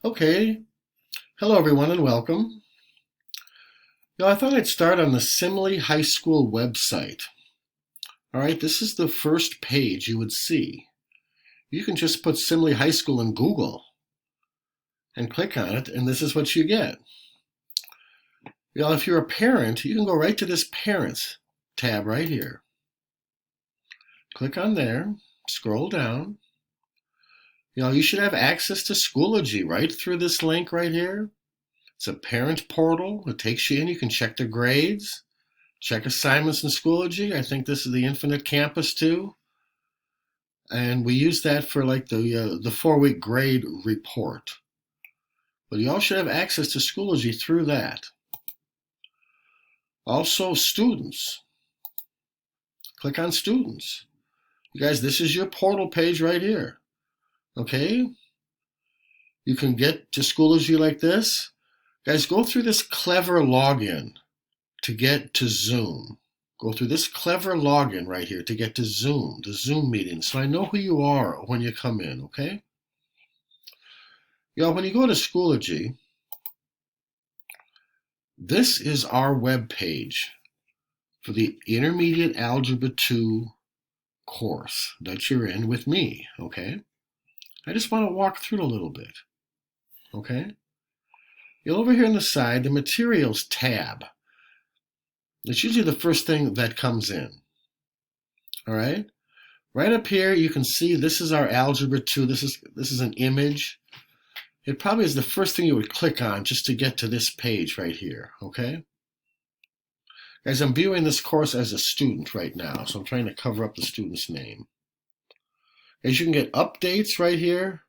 Okay, hello everyone and welcome. I thought I'd start on the Simile High School website. All right, this is the first page you would see. You can just put Simile High School in Google and click on it, and this is what you get. If you're a parent, you can go right to this Parents tab right here. Click on there, scroll down. You should have access to Schoology right through this link right here. It's a parent portal. It takes you in. You can check the grades, check assignments in Schoology. I think this is the Infinite Campus too. And we use that for like the 4-week grade report. But you all should have access to Schoology through that. Also, students. Click on students. You guys, this is your portal page right here. Okay? You can get to Schoology like this. Guys, go through this clever login to get to Zoom. Go through this clever login right here to get to Zoom, the Zoom meeting, so I know who you are when you come in, okay? When you go to Schoology, this is our web page for the Intermediate Algebra 2 course that you're in with me, okay? I just want to walk through it a little bit, okay? Over here on the side, the Materials tab. It's usually the first thing that comes in. All right? Right up here, you can see this is our Algebra 2. This is an image. It probably is the first thing you would click on just to get to this page right here, okay? Guys, I'm viewing this course as a student right now, so I'm trying to cover up the student's name. As you can get updates right here.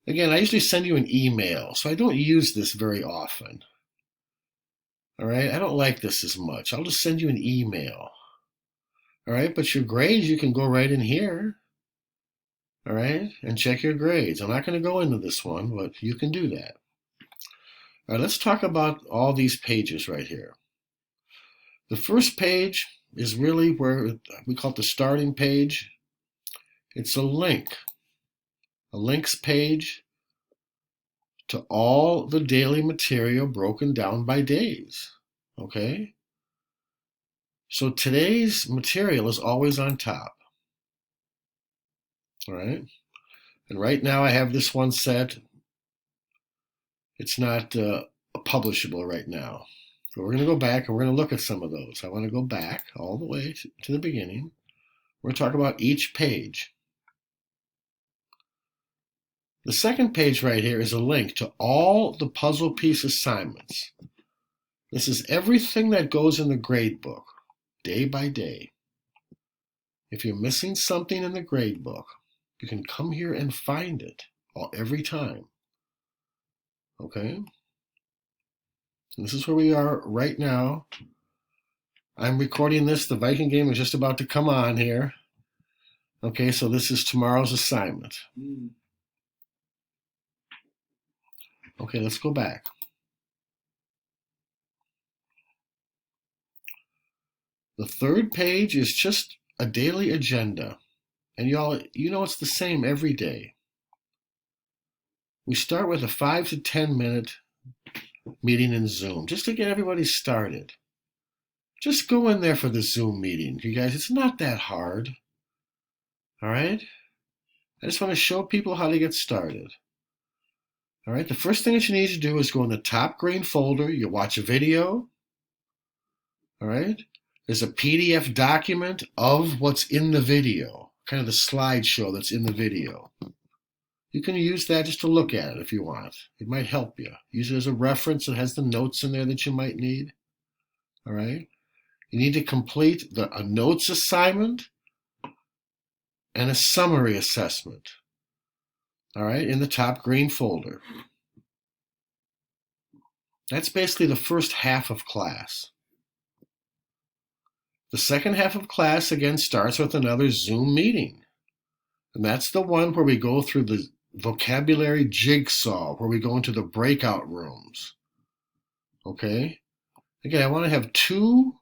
Again, I usually send you an email, so I don't use this very often. All right, I don't like this as much. I'll just send you an email. All right, but your grades, you can go right in here. All right, and check your grades. I'm not going to go into this one, but you can do that. All right, let's talk about all these pages right here. The first page is really where we call it the starting page. It's a links page to all the daily material broken down by days, okay? So today's material is always on top, all right? And right now I have this one set. It's not publishable right now. So we're going to go back and we're going to look at some of those. I want to go back all the way to the beginning. We're going to talk about each page. The second page right here is a link to all the puzzle piece assignments. This is everything that goes in the grade book, day by day. If you're missing something in the grade book, you can come here and find it every time. Okay? And this is where we are right now. I'm recording this. The Viking game is just about to come on here. Okay, so this is tomorrow's assignment. Okay, let's go back. The third page is just a daily agenda. And y'all, it's the same every day. We start with a 5 to 10 minute meeting in Zoom, just to get everybody started. Just go in there for the Zoom meeting. You guys, it's not that hard. All right? I just want to show people how to get started. All right, the first thing that you need to do is go in the top green folder. You watch a video. All right? There's a PDF document of what's in the video, kind of the slideshow that's in the video. You can use that just to look at it if you want. It might help you. Use it as a reference. It has the notes in there that you might need. All right? You need to complete a notes assignment and a summary assessment. All right, in the top green folder. That's basically the first half of class. The second half of class, again, starts with another Zoom meeting. And that's the one where we go through the vocabulary jigsaw, where we go into the breakout rooms. Okay? Again, I want to have 2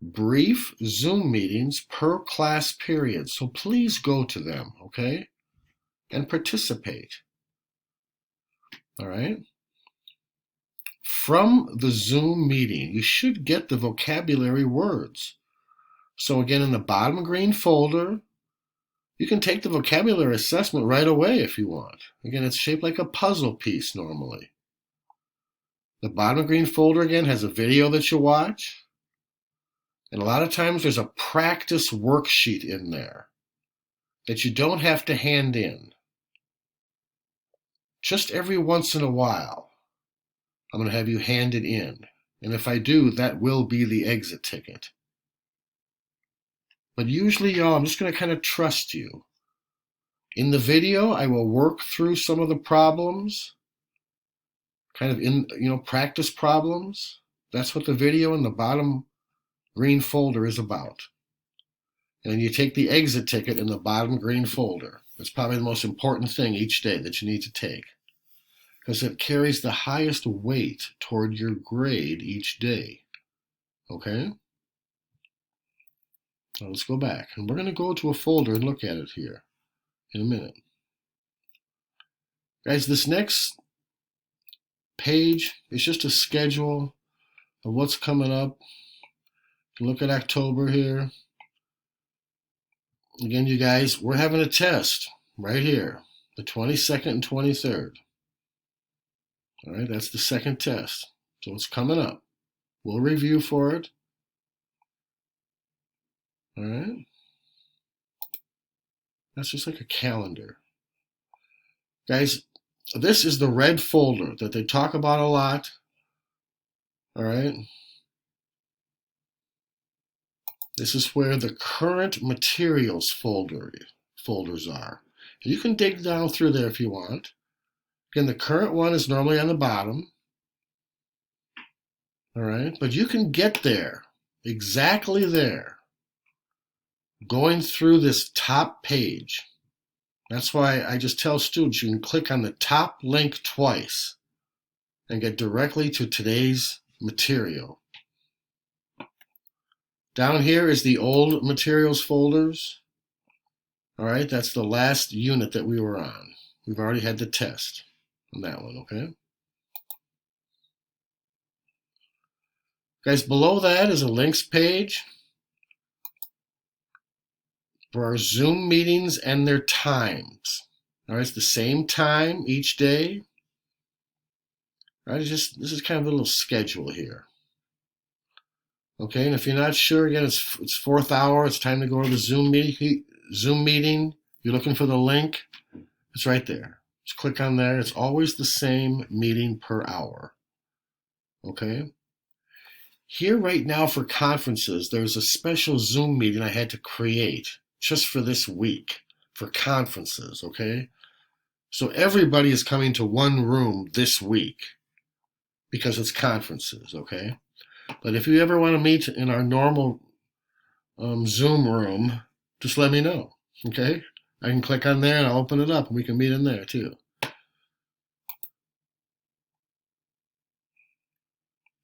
brief Zoom meetings per class period. So please go to them, okay? And participate. All right? From the Zoom meeting, you should get the vocabulary words. So again, in the bottom green folder, you can take the vocabulary assessment right away if you want. Again, it's shaped like a puzzle piece normally. The bottom green folder, again, has a video that you watch. And a lot of times there's a practice worksheet in there that you don't have to hand in. Just every once in a while, I'm going to have you hand it in. And if I do, that will be the exit ticket. But usually, y'all, I'm just going to kind of trust you. In the video, I will work through some of the problems, kind of practice problems. That's what the video in the bottom green folder is about. And you take the exit ticket in the bottom green folder. That's probably the most important thing each day that you need to take, because it carries the highest weight toward your grade each day. Okay? Now let's go back. And we're going to go to a folder and look at it here in a minute. Guys, this next page is just a schedule of what's coming up. Look at October here. Again, you guys, we're having a test right here, the 22nd and 23rd. All right, that's the second test. So it's coming up. We'll review for it. All right. That's just like a calendar. Guys, this is the red folder that they talk about a lot. All right. This is where the current materials folders are. You can dig down through there if you want. Again, the current one is normally on the bottom. All right, but you can get there, exactly there, going through this top page. That's why I just tell students you can click on the top link twice and get directly to today's material. Down here is the old materials folders. All right, that's the last unit that we were on. We've already had the test on that one, okay? Guys, below that is a links page for our Zoom meetings and their times. All right, it's the same time each day. All right, this is kind of a little schedule here. Okay, and if you're not sure, again, it's fourth hour. It's time to go to the Zoom meeting. You're looking for the link. It's right there. Just click on there. It's always the same meeting per hour. Okay. Here right now for conferences, there's a special Zoom meeting I had to create just for this week for conferences. Okay. So everybody is coming to one room this week because it's conferences. Okay. But if you ever want to meet in our normal Zoom room, just let me know, okay? I can click on there and I'll open it up and we can meet in there too.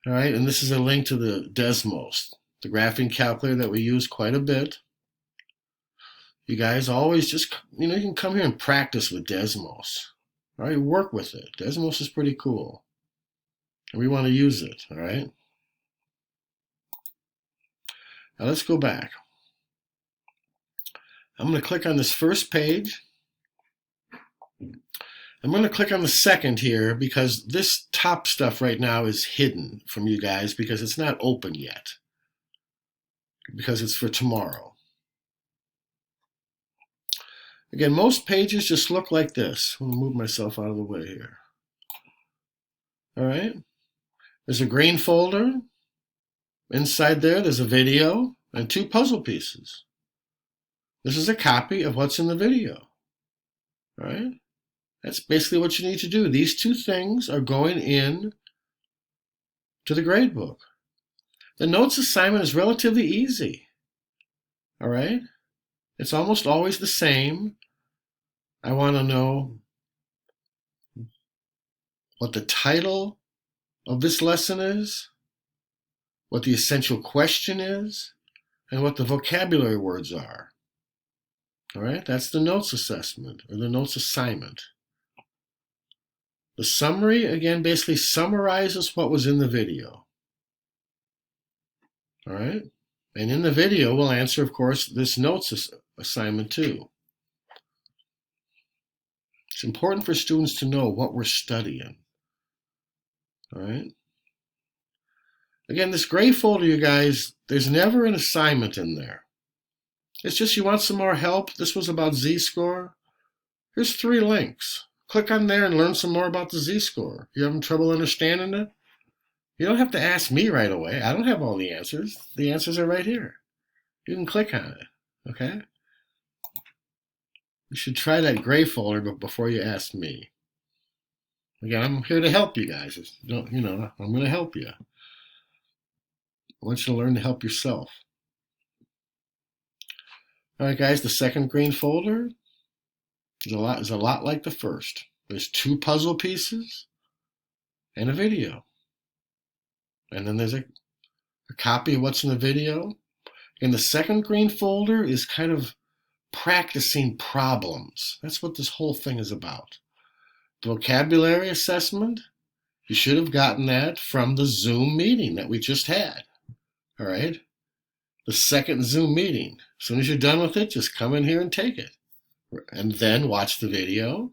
All right, and this is a link to the Desmos, the graphing calculator that we use quite a bit. You guys always just, you can come here and practice with Desmos. All right, work with it. Desmos is pretty cool. And we want to use it, all right? Now let's go back. I'm going to click on this first page. I'm going to click on the second here because this top stuff right now is hidden from you guys because it's not open yet, because it's for tomorrow. Again, most pages just look like this. I'm going to move myself out of the way here. All right. There's a green folder. Inside there's a video and 2 puzzle pieces. This is a copy of what's in the video. All right. That's basically what you need to do. These 2 things are going in to the gradebook. The notes assignment is relatively easy. All right. It's almost always the same. I want to know what the title of this lesson is, what the essential question is, and what the vocabulary words are. All right, that's the notes assessment or the notes assignment. The summary, again, basically summarizes what was in the video. All right? And in the video, we'll answer, of course, this notes assignment too. It's important for students to know what we're studying. All right? Again, this gray folder, you guys, there's never an assignment in there. It's just you want some more help. This was about Z-score. Here's 3 links. Click on there and learn some more about the Z-score. You having trouble understanding it? You don't have to ask me right away. I don't have all the answers. The answers are right here. You can click on it, okay? You should try that gray folder before you ask me. Again, I'm here to help you guys. I'm going to help you. I want you to learn to help yourself. All right, guys, the second green folder is a lot like the first. There's 2 puzzle pieces and a video. And then there's a copy of what's in the video. And the second green folder is kind of practicing problems. That's what this whole thing is about. The vocabulary assessment, you should have gotten that from the Zoom meeting that we just had. All right? The second Zoom meeting. As soon as you're done with it, just come in here and take it. And then watch the video,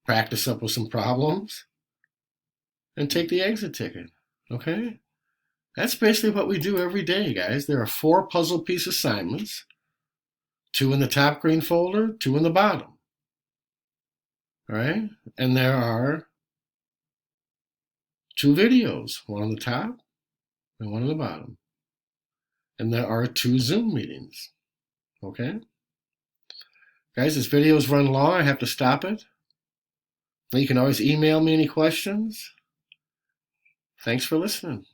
practice up with some problems, and take the exit ticket. Okay? That's basically what we do every day, guys. There are 4 puzzle piece assignments, 2 in the top green folder, 2 in the bottom. All right? And there are 2 videos, 1 on the top and 1 on the bottom. And there are 2 Zoom meetings. Okay? Guys, this video's run long. I have to stop it. You can always email me any questions. Thanks for listening.